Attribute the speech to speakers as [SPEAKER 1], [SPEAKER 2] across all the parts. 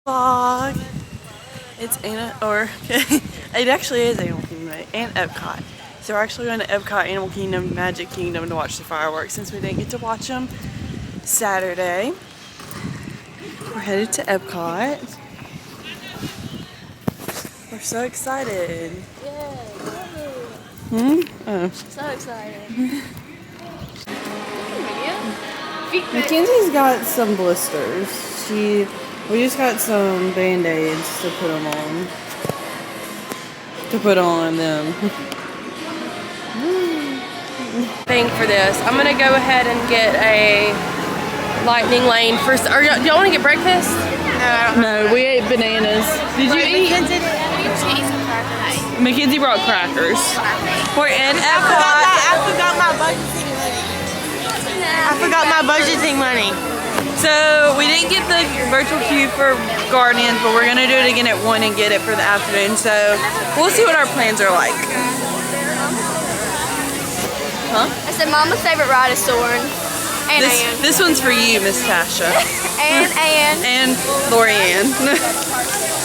[SPEAKER 1] Vlog. It's it actually is Animal Kingdom and Epcot. So we're actually going to Epcot, Animal Kingdom, Magic Kingdom to watch the fireworks since we didn't get to watch them Saturday. We're headed to Epcot. We're so excited.
[SPEAKER 2] Yay!
[SPEAKER 1] Oh.
[SPEAKER 2] So excited.
[SPEAKER 1] Mackenzie's got some blisters. We just got some band-aids to put them on. Them.
[SPEAKER 2] Thing for this. I'm gonna go ahead and get a lightning lane for. Or do y'all want to get breakfast?
[SPEAKER 1] No, we ate bananas. Did you eat? Mackenzie brought crackers. We're in Epcot.
[SPEAKER 3] I forgot my budgeting money. I forgot my budgeting money.
[SPEAKER 1] So we didn't get the virtual queue for Guardians, but we're gonna do it again at 1 and get it for the afternoon. So we'll see what our plans are like. Huh?
[SPEAKER 2] I said Mama's favorite ride is Soarin. And
[SPEAKER 1] This one's for you, Miss Tasha.
[SPEAKER 2] and
[SPEAKER 1] Lorianne.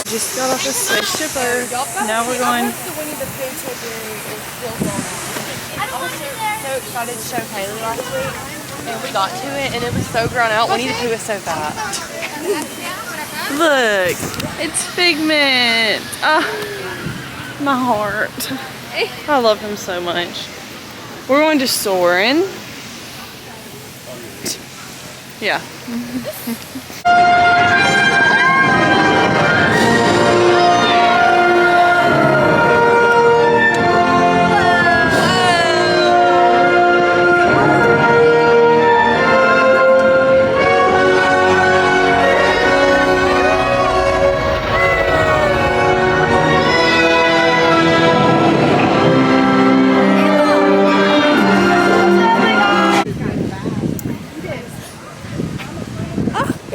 [SPEAKER 1] Just got off the spaceship. Now we're going.
[SPEAKER 2] So excited to show Haley last week, and we got to it, and it was so grown out. Winnie the Pooh is so fat.
[SPEAKER 1] Look, it's Figment. My heart. I love him so much. We're going to Soarin. Yeah.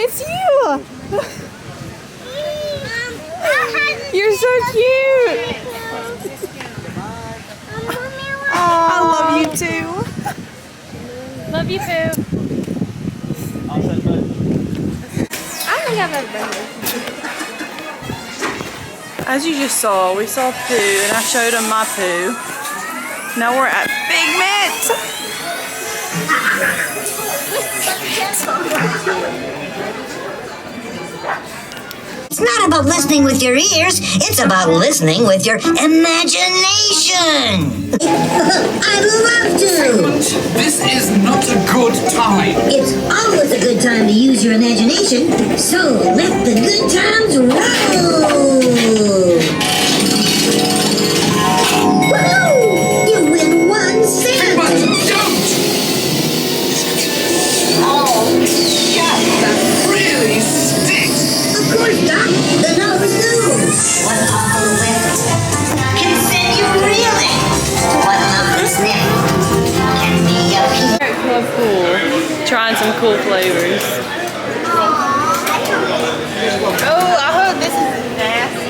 [SPEAKER 1] It's you! You're so cute! I love you too.
[SPEAKER 2] Love you, Pooh. I don't think I've ever been there.
[SPEAKER 1] As you just saw, we saw Pooh and I showed him my Pooh. Now we're at Figment!
[SPEAKER 4] It's not about listening with your ears, it's about listening with your imagination. I'd love to.
[SPEAKER 5] This is not a good time.
[SPEAKER 4] It's always a good time to use your imagination, so let the good times roll. Woohoo! You win 1 cent.
[SPEAKER 5] But don't! Oh, God, that really stinks.
[SPEAKER 4] Of course not. The numbers do. One awful whip can send you reeling. One love listening can be a
[SPEAKER 1] Club Cool. Trying some cool flavors.
[SPEAKER 3] Oh, I hope this is nasty.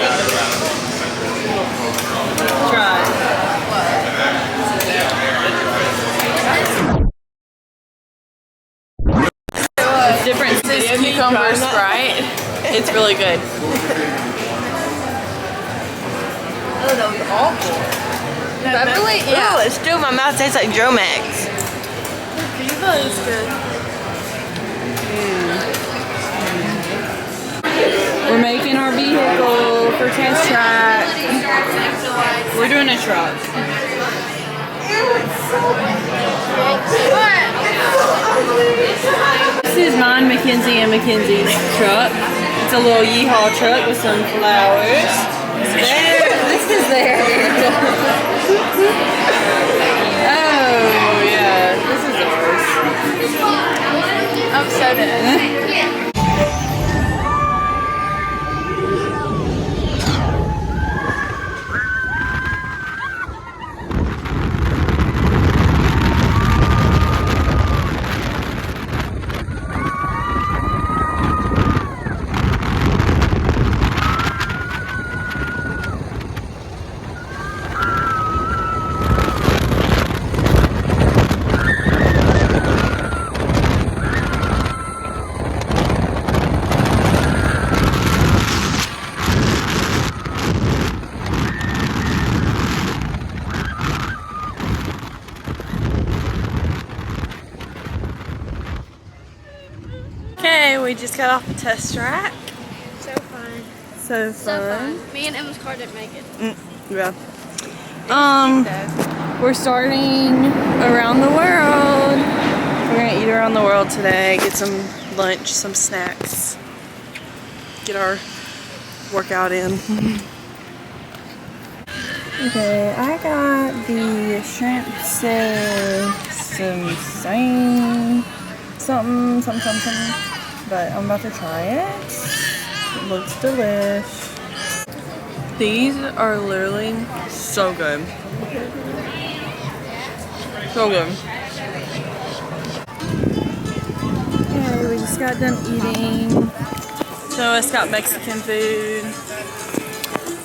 [SPEAKER 1] Try it. Different cucumber Sprite. It's really good.
[SPEAKER 3] Oh, that was awful.
[SPEAKER 2] That really, yeah.
[SPEAKER 3] Oh, it's still in my mouth. Tastes like Dromax.
[SPEAKER 2] Viva is good.
[SPEAKER 1] We're making our vehicle for test track. We're doing a truck. This is mine, Mackenzie, and Mackenzie's truck. It's a little yeehaw truck with some flowers. This is there. Oh, yeah. This is ours.
[SPEAKER 2] I'm so dead.
[SPEAKER 1] we just got off the test track.
[SPEAKER 3] So fun.
[SPEAKER 1] So fun.
[SPEAKER 3] Me and Emma's car didn't make it.
[SPEAKER 1] Yeah. We're starting around the world. We're gonna eat around the world today, get some lunch, some snacks, get our workout in. Okay, I got the shrimp something, but I'm about to try it. It looks delish. These are literally so good. So good. Okay, we just got done eating. So it's got Mexican food.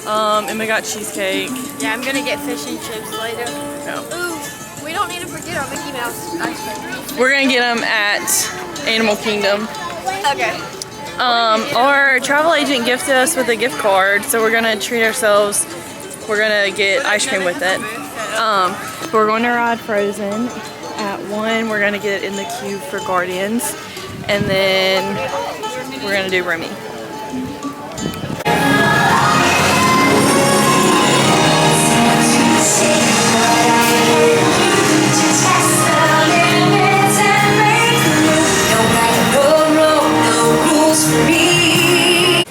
[SPEAKER 1] And we got cheesecake.
[SPEAKER 3] Yeah, I'm gonna get fish and chips later.
[SPEAKER 1] No.
[SPEAKER 3] Ooh, we don't need to forget our Mickey Mouse ice cream.
[SPEAKER 1] We're gonna get them at Animal Kingdom.
[SPEAKER 3] Okay.
[SPEAKER 1] Our travel agent gifted us with a gift card, so we're gonna treat ourselves. We're gonna get ice cream with it. We're going to ride Frozen at 1. We're gonna get it in the queue for Guardians, and then we're gonna do Remy.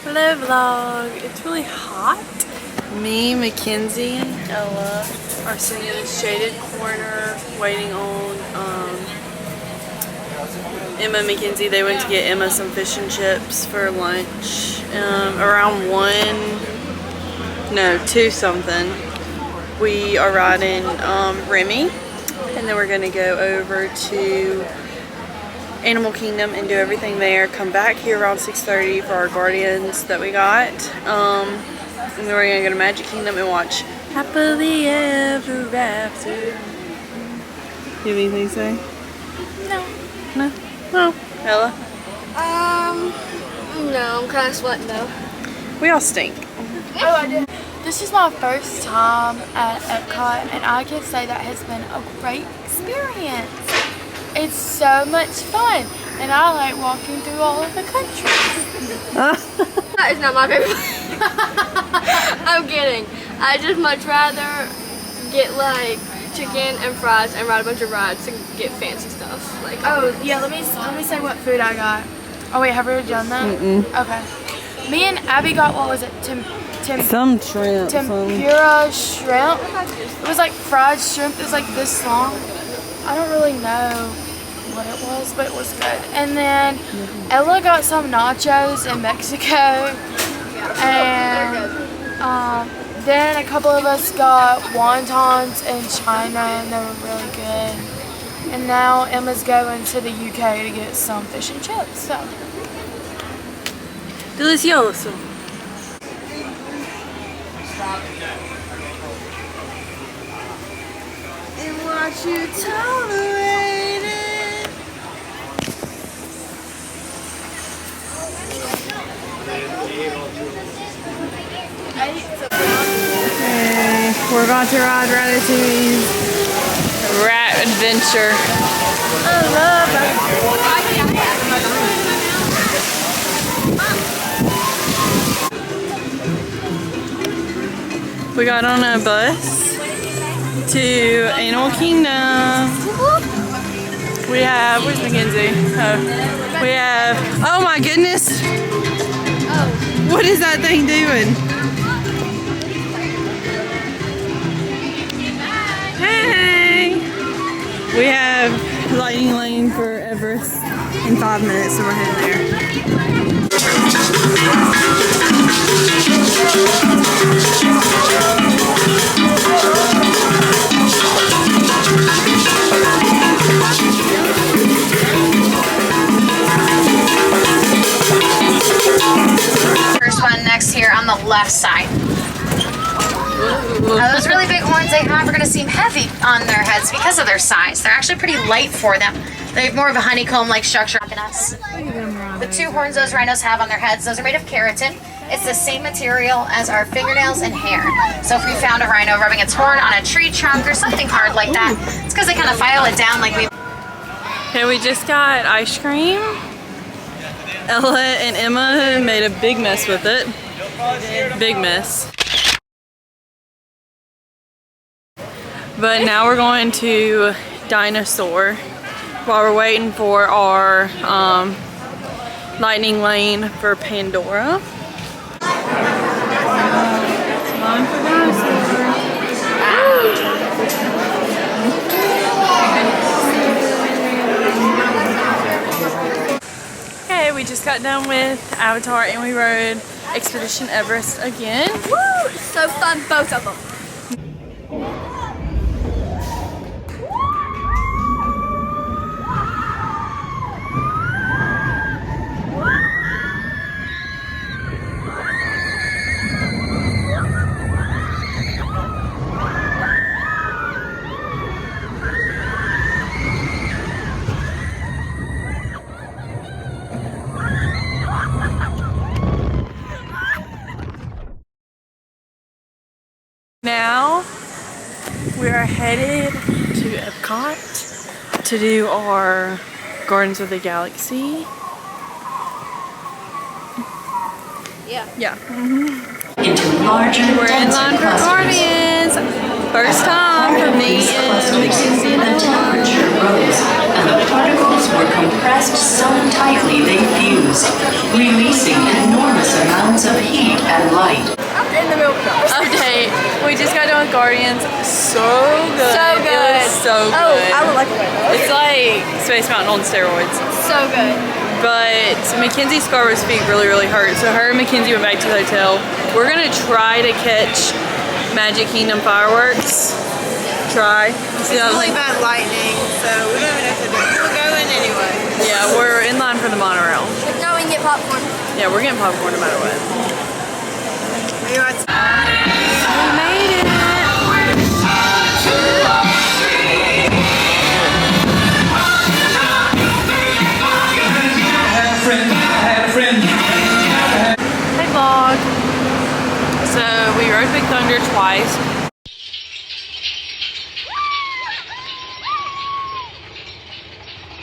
[SPEAKER 1] Hello vlog. It's really hot. Me, Mackenzie, and Ella are sitting in a shaded corner waiting on Emma and Mackenzie. They went to get Emma some fish and chips for lunch around 2 something. We are riding Remy, and then we're gonna go over to Animal Kingdom and do everything there. Come back here around 6:30 for our Guardians that we got. And then we're gonna go to Magic Kingdom and watch Happily Ever After. You have anything to say?
[SPEAKER 3] No.
[SPEAKER 1] No? No. Ella?
[SPEAKER 3] No, I'm kind of sweating though.
[SPEAKER 1] We all stink.
[SPEAKER 3] Oh, I did. This is my first time at Epcot, and I can say that has been a great experience. It's so much fun, and I like walking through all of the countries. That is not my favorite. I'm kidding. I just much rather get like chicken and fries and ride a bunch of rides and get fancy stuff. Like, oh yeah, let me say what food I got. Oh wait, have we already done that? Okay. Me and Abby got, what was it?
[SPEAKER 1] Some shrimp.
[SPEAKER 3] Tempura shrimp. It was like fried shrimp. It was like this long. I don't really know what it was, but it was good. And then Ella got some nachos in Mexico, and then a couple of us got wontons in China, and they were really good. And now Emma's going to the UK to get some fish and chips. So
[SPEAKER 1] Delicioso. And watch you tolerate it. Okay, we're about to ride Ratatouille's Rat Adventure. I love it. We got on a bus to Animal Kingdom. We have, where's Mackenzie? Oh, we have, oh my goodness. What is that thing doing? Hey! We have lightning lane for Everest in 5 minutes, so we're heading there.
[SPEAKER 4] First one next here on the left side. Those really big horns they have are going to seem heavy on their heads because of their size. They're actually pretty light for them. They have more of a honeycomb-like structure than us. The 2 horns those rhinos have on their heads, those are made of keratin. It's the same material as our fingernails and hair. So if we found a rhino rubbing its horn on a tree trunk or something hard like that, it's because they kind of file it down like we...
[SPEAKER 1] Okay, we just got ice cream. Ella and Emma made a big mess with it. Big mess. But now we're going to Dinosaur while we're waiting for our lightning lane for Pandora. Time for Dinosaur. Okay, we just got done with Avatar and we rode Expedition Everest again.
[SPEAKER 3] Woo! So fun, both of them.
[SPEAKER 1] Now we are headed to Epcot to do our Guardians of the Galaxy. Yeah.
[SPEAKER 6] Into larger,
[SPEAKER 1] We're in line for Guardians. First time for me and Mackenzie and
[SPEAKER 6] the temperature rose, and the particles were compressed so tightly they fused, releasing enormous amounts of heat and light.
[SPEAKER 1] Update. We just got done with Guardians. So good.
[SPEAKER 3] So
[SPEAKER 1] It
[SPEAKER 3] good.
[SPEAKER 1] was so good.
[SPEAKER 3] Oh, I would like it.
[SPEAKER 1] It's like Space Mountain on steroids.
[SPEAKER 3] So good.
[SPEAKER 1] But Mackenzie's Scarver's feet really hurt, so her and Mackenzie went back to the hotel. We're gonna try to catch Magic Kingdom fireworks. Try. See how
[SPEAKER 7] Really bad lightning, so we don't even have to do it. We're going anyway.
[SPEAKER 1] yeah, we're in line for the monorail.
[SPEAKER 3] Now we can get popcorn.
[SPEAKER 1] Yeah, we're getting popcorn no matter what.
[SPEAKER 7] We made it.
[SPEAKER 1] We made it. Hey vlog. So we rode Big Thunder twice.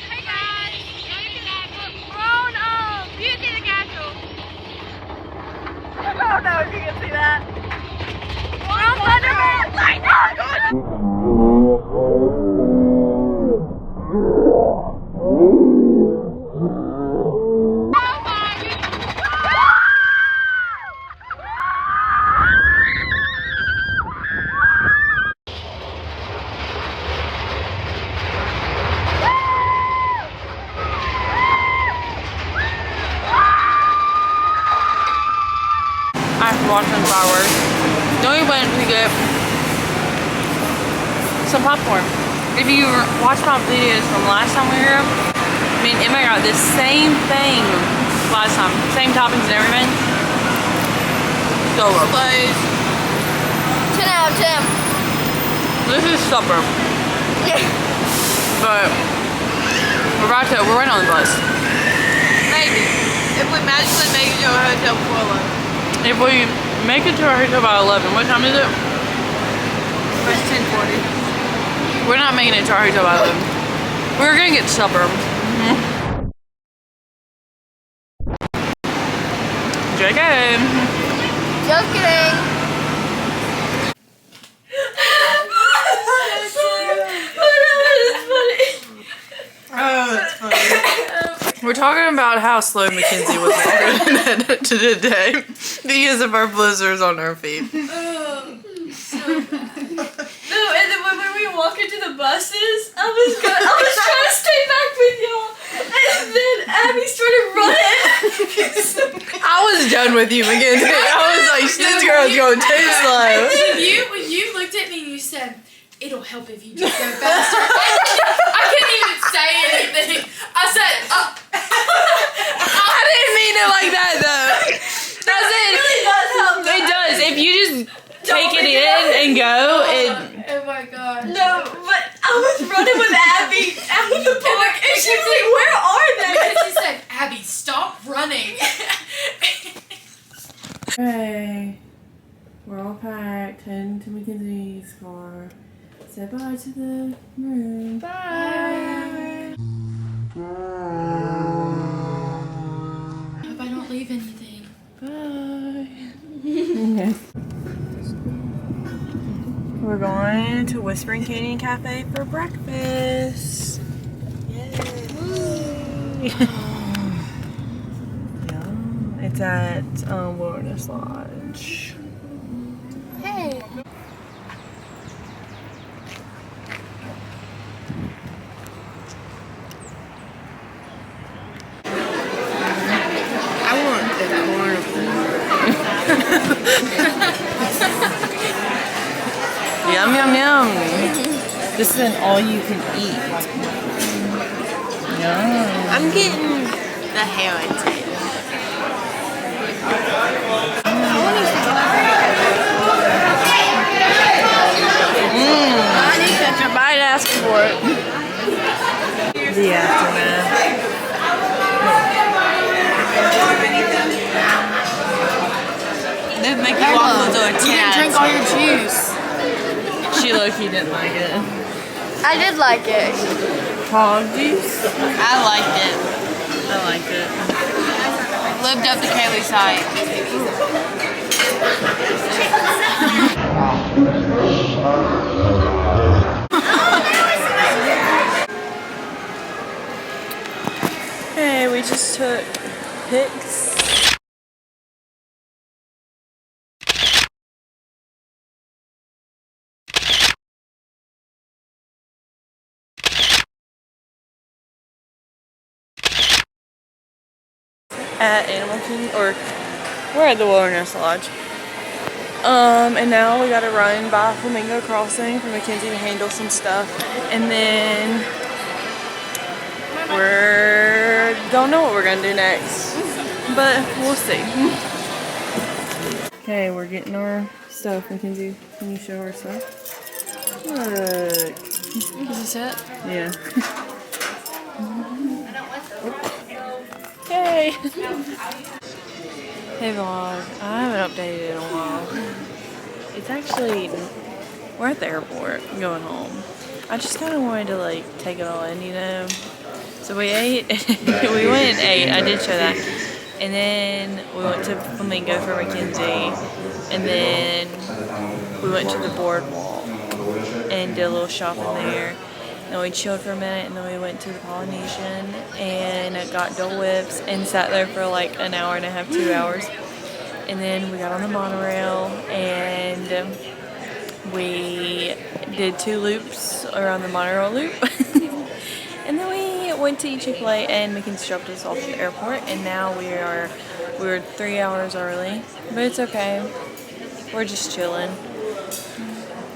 [SPEAKER 3] Hey guys, look at that. We're on Beauty the Castle. I don't know if you can see that. We're on Thunderbird.
[SPEAKER 1] After watching fireworks, then we went to get some popcorn. If you watch my videos from last time we were here, me and Emma got the same thing last time. Same toppings and everything. So good.
[SPEAKER 3] 10 out of 10.
[SPEAKER 1] This is supper.
[SPEAKER 3] Yeah.
[SPEAKER 1] But we're right on the bus.
[SPEAKER 7] Maybe. If we magically make it to our hotel before 11.
[SPEAKER 1] If we make it to our hotel by 11, what time is it?
[SPEAKER 7] It's 10:40.
[SPEAKER 1] We're not making it to our hotel by 11. We're gonna get supper. JK.
[SPEAKER 3] Just kidding.
[SPEAKER 7] Oh, that's funny.
[SPEAKER 1] We're talking about how slow Mackenzie was walking today because of our blizzards on our feet.
[SPEAKER 3] No, and then when we walk into the buses, I was trying to stay back with y'all, and then Abby started running.
[SPEAKER 1] I was done with you, Mackenzie. I was like, this girl's going too slow.
[SPEAKER 3] When you looked at me and you said, "It'll help if you just go faster." I couldn't even say anything. I said,
[SPEAKER 1] I didn't mean it like that though. That's it.
[SPEAKER 3] really does help.
[SPEAKER 1] It does. If you just take it in and go, it.
[SPEAKER 3] Oh my god.
[SPEAKER 8] No, but I was running with Abby out of the park, and she was like, "Where are they?"
[SPEAKER 3] Because she said, "Abby, stop running."
[SPEAKER 1] Hey, we're all packed, heading to Mackenzie's car. Say bye to the room. Bye. going to Whispering Canyon Cafe for breakfast. Yay! Yeah, it's at Wilderness Louge.
[SPEAKER 3] Hey.
[SPEAKER 2] I want the carnivore.
[SPEAKER 1] Yum, yum, yum. This is an all-you-can-eat. Yum.
[SPEAKER 2] I'm getting the hair tail. I might ask for it.
[SPEAKER 1] The aftermath.
[SPEAKER 2] They make you walk through a
[SPEAKER 3] You didn't drink all your juice.
[SPEAKER 1] She low-key didn't like it.
[SPEAKER 3] I did like it.
[SPEAKER 1] Hog juice?
[SPEAKER 2] I liked it.
[SPEAKER 1] I liked it.
[SPEAKER 2] Lived up to Kaylee's height.
[SPEAKER 1] Hey, we just took pics. At Animal Kingdom, or we're at the Wilderness Louge. And now we gotta run by Flamingo Crossing for Mackenzie to handle some stuff, and then don't know what we're gonna do next, but we'll see. Okay, we're getting our stuff. Mackenzie, can you show our stuff? Look.
[SPEAKER 3] Is this it?
[SPEAKER 1] Yeah. Yay! Hey vlog, I haven't updated in a while. It's actually, we're at the airport going home. I just kind of wanted to like take it all in, you know. So we ate, we went and ate, I did show that. And then we went to Flamingo for Mackenzie. And then we went to the boardwalk and did a little shopping there. And we chilled for a minute, and then we went to the Polynesian and got Dole Whips and sat there for like an hour and a half, 2 hours. And then we got on the monorail and we did 2 loops around the monorail loop. And then we went to eat Chick-fil-A, and Mackenzie dropped us off at the airport, and now we were 3 hours early, but it's okay. We're just chilling.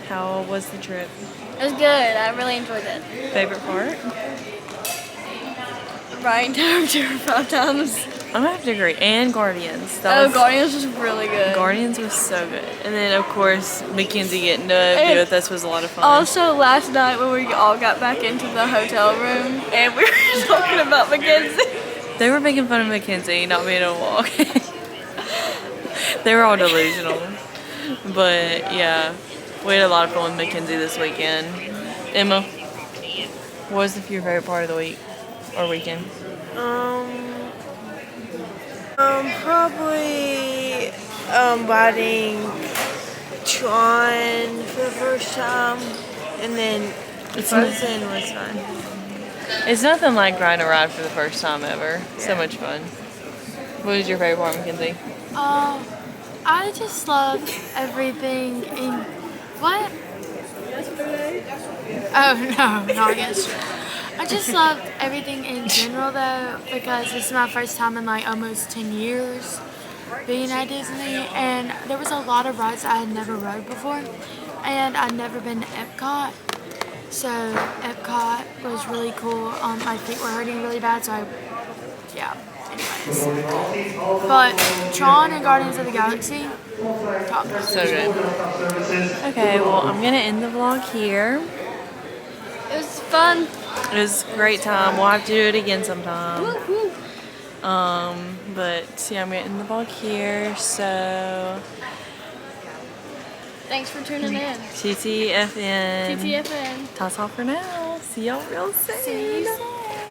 [SPEAKER 1] How was the trip?
[SPEAKER 3] It was good. I really enjoyed it.
[SPEAKER 1] Favorite part?
[SPEAKER 3] Riding Tower 4 or 5 times.
[SPEAKER 1] I'm gonna have to agree. And Guardians.
[SPEAKER 3] Guardians was really good.
[SPEAKER 1] Guardians was so good. And then of course Mackenzie getting to be with us was a lot of fun.
[SPEAKER 3] Also, last night when we all got back into the hotel room and we were talking about Mackenzie.
[SPEAKER 1] They were making fun of Mackenzie not being able to walk. They were all delusional. But yeah, we had a lot of fun with Mackenzie this weekend. Emma, what was your favorite part of the week or weekend?
[SPEAKER 9] Probably riding Tron for the first time, and then Frozen was fun.
[SPEAKER 1] It's nothing like riding a ride for the first time ever. So much fun. What was your favorite part, Mackenzie?
[SPEAKER 3] I just loved everything in what? Oh no, not yesterday. I just loved everything in general though, because this is my first time in like almost 10 years being at Disney, and there was a lot of rides I had never rode before, and I'd never been to Epcot. So Epcot was really cool. My feet were hurting really bad, so yeah. Anyways, but Tron and Guardians of the Galaxy, top.
[SPEAKER 1] So good. Okay, well I'm gonna end the vlog here.
[SPEAKER 3] It was fun.
[SPEAKER 1] It was a great time. We'll have to do it again sometime.
[SPEAKER 3] Woo-hoo.
[SPEAKER 1] But yeah, I'm gonna end the vlog here. So
[SPEAKER 3] Thanks for tuning in.
[SPEAKER 1] TTFN.
[SPEAKER 3] TTFN.
[SPEAKER 1] That's all for now. See y'all real soon.
[SPEAKER 3] See you soon.